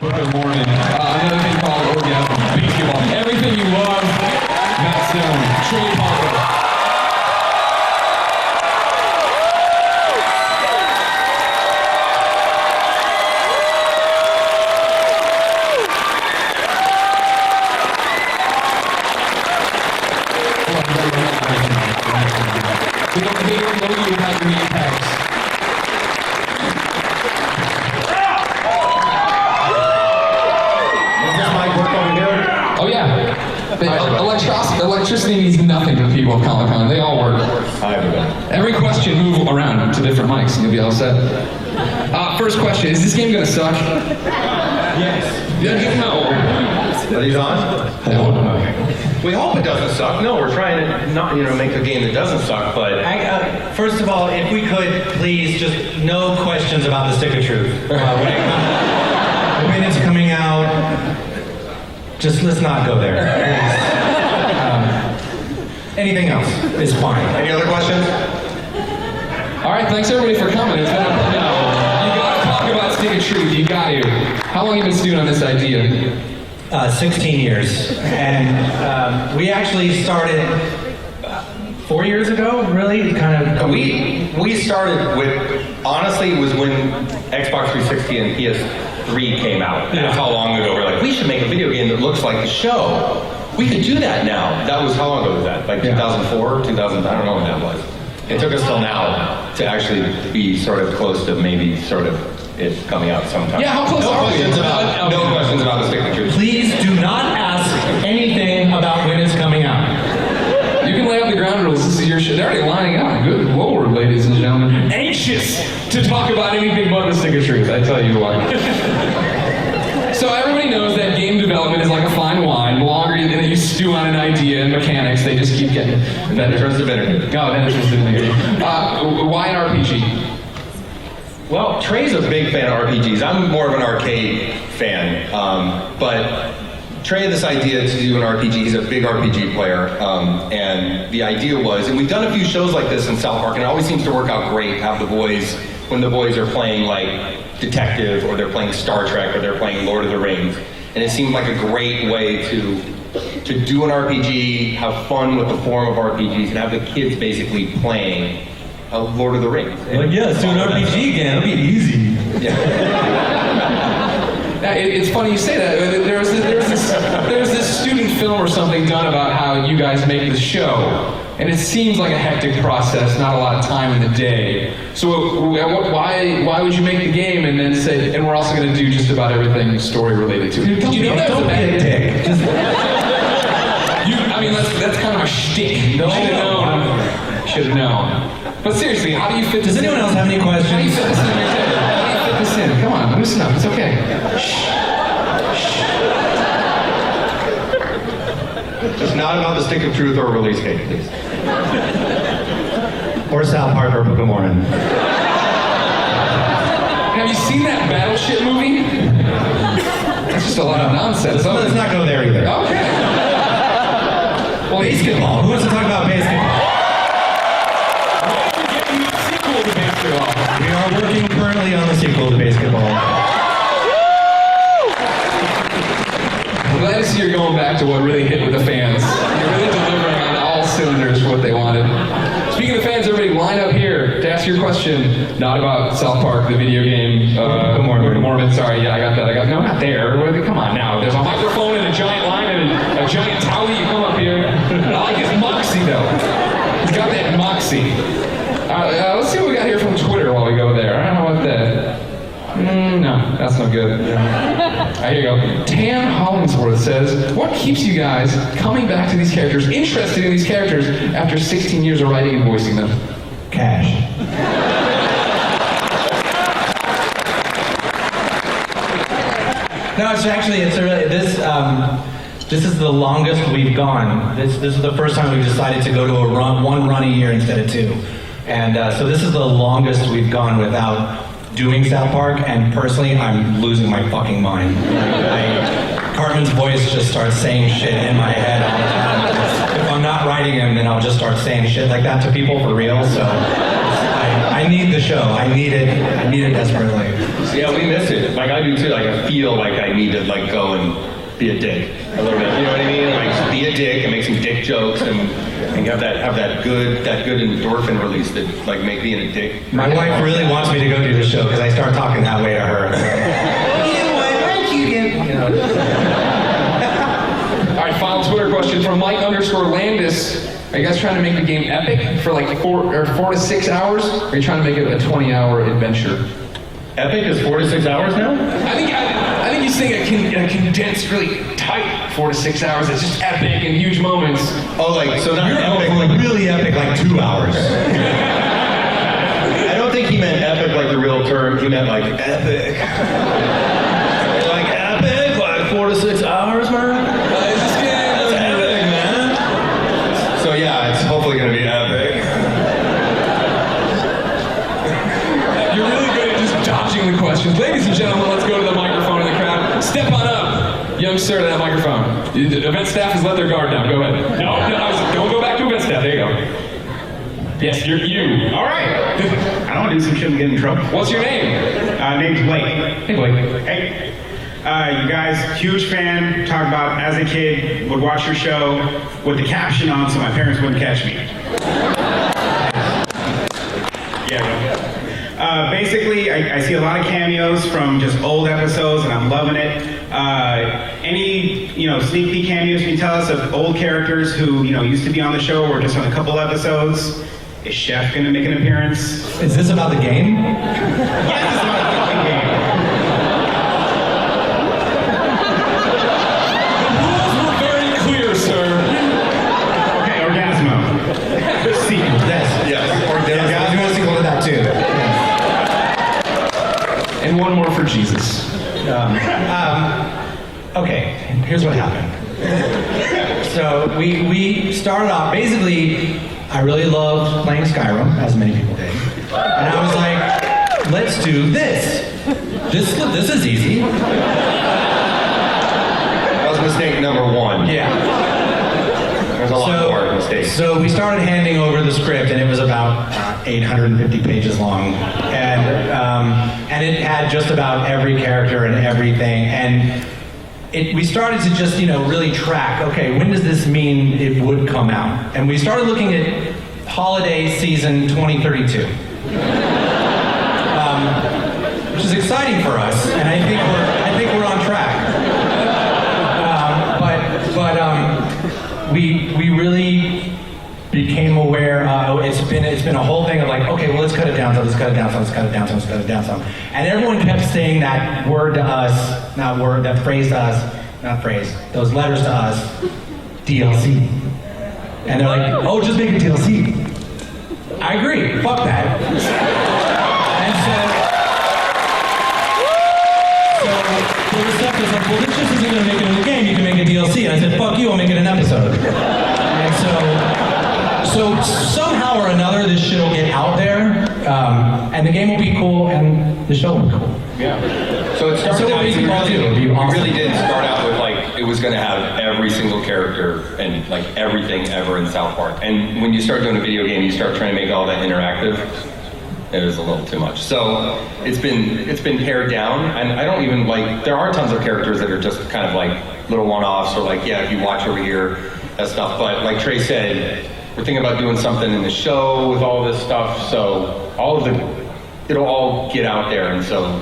Book of Mormon. Another thing called Orgasm Basketball. Everything you love, Matt Stone, Trey Parker. We don't know you without your name tags. Oh yeah. Electricity means nothing to people at Comic-Con. They all work. Every question, move around to different mics and you'll be all set. First question, is this game gonna suck? Yes. No. Are these on? No. We hope it doesn't suck. No, we're trying to not, make a game that doesn't suck, but... First of all, if we could, please, just no questions about the Stick of Truth. When it's coming out, just let's not go there. Anything else is fine. Any other questions? All right, thanks everybody for coming. It's been you gotta talk about Stick of Truth. You got to. How long have you been stewing on this idea? 16 years. And we actually started 4 years ago, really? We started with, honestly, it was when Xbox 360 and PS3 came out. Yeah. That's how long ago we're like, we should make a video game that looks like the show. We could do that now. That was, how long ago was that? Like 2004, 2000, I don't know when that was. It took us till now to actually be sort of close to maybe sort of it coming out sometime. Yeah, how close are we? No questions about the Stick of Truth. Please do not ask anything about when it's coming out. You can lay out the ground rules. This is your shit. They're already lining up. Good lord, ladies and gentlemen. Anxious to talk about anything but the Stick of Truth, I tell you what. So everybody knows that game development is like a fine wine. The longer that you stew on an idea and mechanics, they just keep getting better. It turns to vinegar. Oh, then it turns to vinegar. Why an RPG? Well, Trey's a big fan of RPGs. I'm more of an arcade fan, but Trey had this idea to do an RPG. He's a big RPG player, and the idea was, and we've done a few shows like this in South Park, and it always seems to work out great. Have the boys, when the boys are playing like Detective, or they're playing Star Trek, or they're playing Lord of the Rings, and it seemed like a great way to do an RPG, have fun with the form of RPGs, and have the kids basically playing Lord of the Rings. Like, yeah, let's do an RPG game. It'll be easy. Yeah. It's funny you say that. There's this student film or something done about how you guys make the show, and it seems like a hectic process, not a lot of time in the day. So why would you make the game and then say, and we're also going to do just about everything story related to it? You know that was a bad dick. That's kind of a shtick. Should have known. But seriously, how do you fit this in? Does anyone else have any questions? How do you fit this in your head? How do you fit this in? Come on, loosen up. It's okay. Shh. Just not about the Stick of Truth or release date, please. Or South Park or Book of Mormon. Have you seen that Battleship movie? That's just a lot of nonsense. Let's not go there either. Okay. Well, Basketball. Who wants to talk about basketball? We are working currently on the sequel to Basketball. I'm glad to see you're going back to what really hit with the fans. You're really delivering on all cylinders for what they wanted. Speaking of fans, everybody line up here to ask your question. Not about South Park, the video game. Book of Mormon. Sorry, yeah, I got that. No, not there. Come on now. There's a microphone and a giant line and a giant towel. You come up here. I like his moxie though. He's got that moxie. Let's see what we got here from Twitter while we go there. I don't know what that. No, that's no good. Here you go. Tan Hollingsworth says, what keeps you guys coming back to these characters, interested in these characters after 16 years of writing and voicing them? Cash. No, this is the longest we've gone. This is the first time we've decided to go to one run a year instead of two. And so this is the longest we've gone without doing South Park, and personally, I'm losing my fucking mind. Cartman's voice just starts saying shit in my head all the time. If I'm not writing him, then I'll just start saying shit like that to people for real, so I need the show. I need it desperately. Yeah, we miss it. Like I do too. Like I feel like I need to like go and be a dick a little bit. You know what I mean? Like be a dick and make some dick jokes and have that good endorphin release that like make being a dick. My wife really wants me to go do the show because I start talking that way to her. All right, final Twitter question from Mike_Landis. Are you guys trying to make the game epic for like 4 to 6 hours? Or are you trying to make it a 20-hour adventure? Epic is 4 to 6 hours now? I think he's saying a condensed, really tight 4 to 6 hours. It's just epic and huge moments. Oh, like so not You're epic. like really epic, like 2 hours. I don't think he meant epic like the real term. He meant like epic. Like epic, like 4 to 6 hours, man. This game is Epic, man. So yeah, it's hopefully gonna be epic. You're really good at just dodging the questions. Ladies and gentlemen, let's go to the microphone in the crowd. Step on up, young sir, to that microphone. The event staff has let their guard down. Go ahead. No, don't go back to event staff. There you go. Yes, you're you. All right. I don't want to do some shit and get in trouble. What's your name? Name's Blake. Hey, Blake. Hey. You guys, huge fan. Talk about as a kid, would watch your show with the caption on so my parents wouldn't catch me. Yeah. Basically, I see a lot of cameos from just old episodes, and I'm loving it. Any sneak peek cameos you can tell us of old characters who used to be on the show or just on a couple episodes? Is Chef gonna make an appearance? Is this about the game? Yes, it's about the fucking game. The rules were very clear, sir. Okay, Orgasmo. Sequel. Yes. Or there's a sequel to that too. And one more for Jesus. Okay, here's what happened. So we started off, basically, I really loved playing Skyrim, as many people did. And I was like, let's do this. This is easy. That was mistake number 1. Yeah. There's a lot more mistakes. So we started handing over the script, and it was about 850 pages long, and it had just about every character and everything. And we started to just really track. Okay, when does this mean it would come out? And we started looking at holiday season 2032, which is exciting for us, and I think we're on track. But we really became aware. It's been a whole thing of like, okay, well, let's cut it down. So let's cut it down. So let's cut it down. So let's cut it down. So, and everyone kept saying that word to us, that phrase to us, those letters to us, DLC. And they're like, oh, just make it DLC. I agree. Fuck that. And so there was stuff that's like, well, this just isn't going to make it in the game. You can make a DLC. And I said, fuck you, I'll make it an episode. And so somehow or another, this shit will get out there, and the game will be cool, and the show will be cool. Yeah. So it started out, we really did start out with like, it was going to have every single character and like everything ever in South Park. And when you start doing a video game, you start trying to make all that interactive. It was a little too much. So it's been pared down, and I don't even like, there are tons of characters that are just kind of like little one-offs, or like, yeah, if you watch over here, that stuff. But like Trey said, we're thinking about doing something in the show with all this stuff, so it'll all get out there, and so.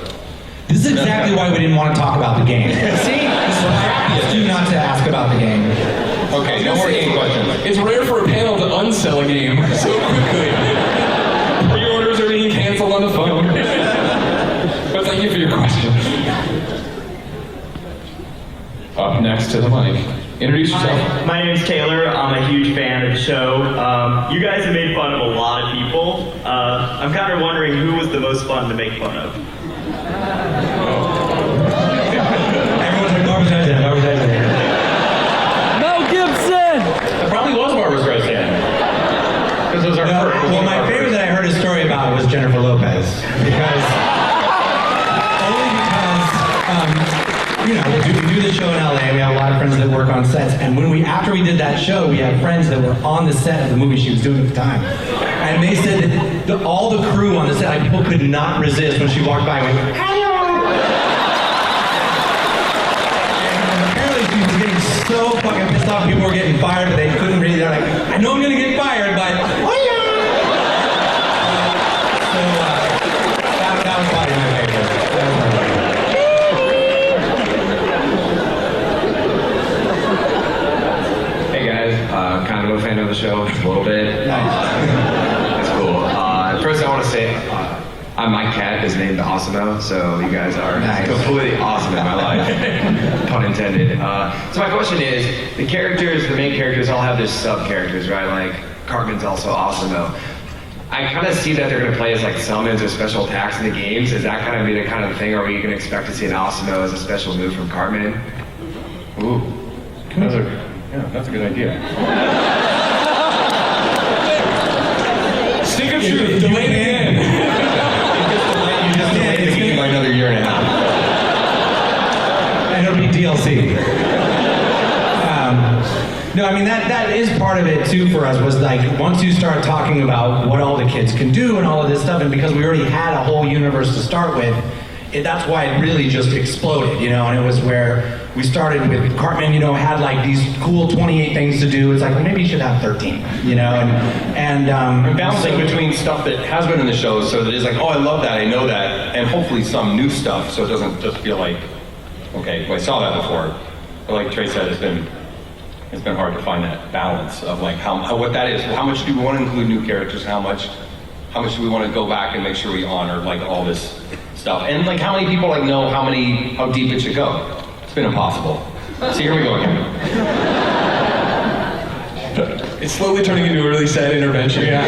This is exactly why we didn't want to talk about the game. See? This is why I asked you not to ask about the game. Okay, no more game questions. It's rare for a panel to unsell a game so quickly. Pre-orders are being canceled on the phone. But thank you for your question. Up next to the mic. Introduce yourself. Hi, my name's Taylor. I'm a huge fan of the show. You guys have made fun of a lot of people. I'm kind of wondering who was the most fun to make fun of. Everyone's like, Barbara Streisand. Mel Gibson! It probably was Barbara Streisand. Because it was our first. Well, my favorite that I heard a story about was Jennifer Lopez. We do the show in LA. We have a lot of friends that work on sets, and after we did that show, we had friends that were on the set of the movie she was doing at the time, and they said that all the crew on the set, like, people could not resist when she walked by and went, "Hello." thought people were getting fired, but they couldn't really. They're like, I know I'm gonna get fired, but oh yeah. So that was probably my favorite. That was my favorite. Hey guys, kind of a fan of the show, a little bit. Nice. That's cool. First I want to say, my cat is named Osimo, so you guys are Nice. completely awesome in my life. Pun intended. So my question is, the main characters all have their sub-characters, right? Like, Cartman's also Osimo. I kind of see that they're going to play as like summons or special attacks in the games. Is that kind of be the kind of thing, or are you going to expect to see an Osimo as a special move from Cartman? Ooh, that's a good idea. Stick of truth, delayed again. You just delayed the game by another year and a half. And it'll be DLC. No, I mean that is part of it too for us. Was like once you start talking about what all the kids can do and all of this stuff, and because we already had a whole universe to start with, that's why it really just exploded, you know. And it was where we started with Cartman, you know, had like these cool 28 things to do. It's like, well, maybe you should have 13, you know, and Balancing between stuff that has been in the show, so that it's like, oh, I love that, I know that, and hopefully some new stuff, so it doesn't just feel like, okay, well, I saw that before. But like Trey said, it's been hard to find that balance of like what that is. How much do we want to include new characters? How much do we want to go back and make sure we honor like all this stuff? And like how many people like know how deep it should go? It's been impossible. So here we go again. It's slowly turning into a really sad intervention. Yeah.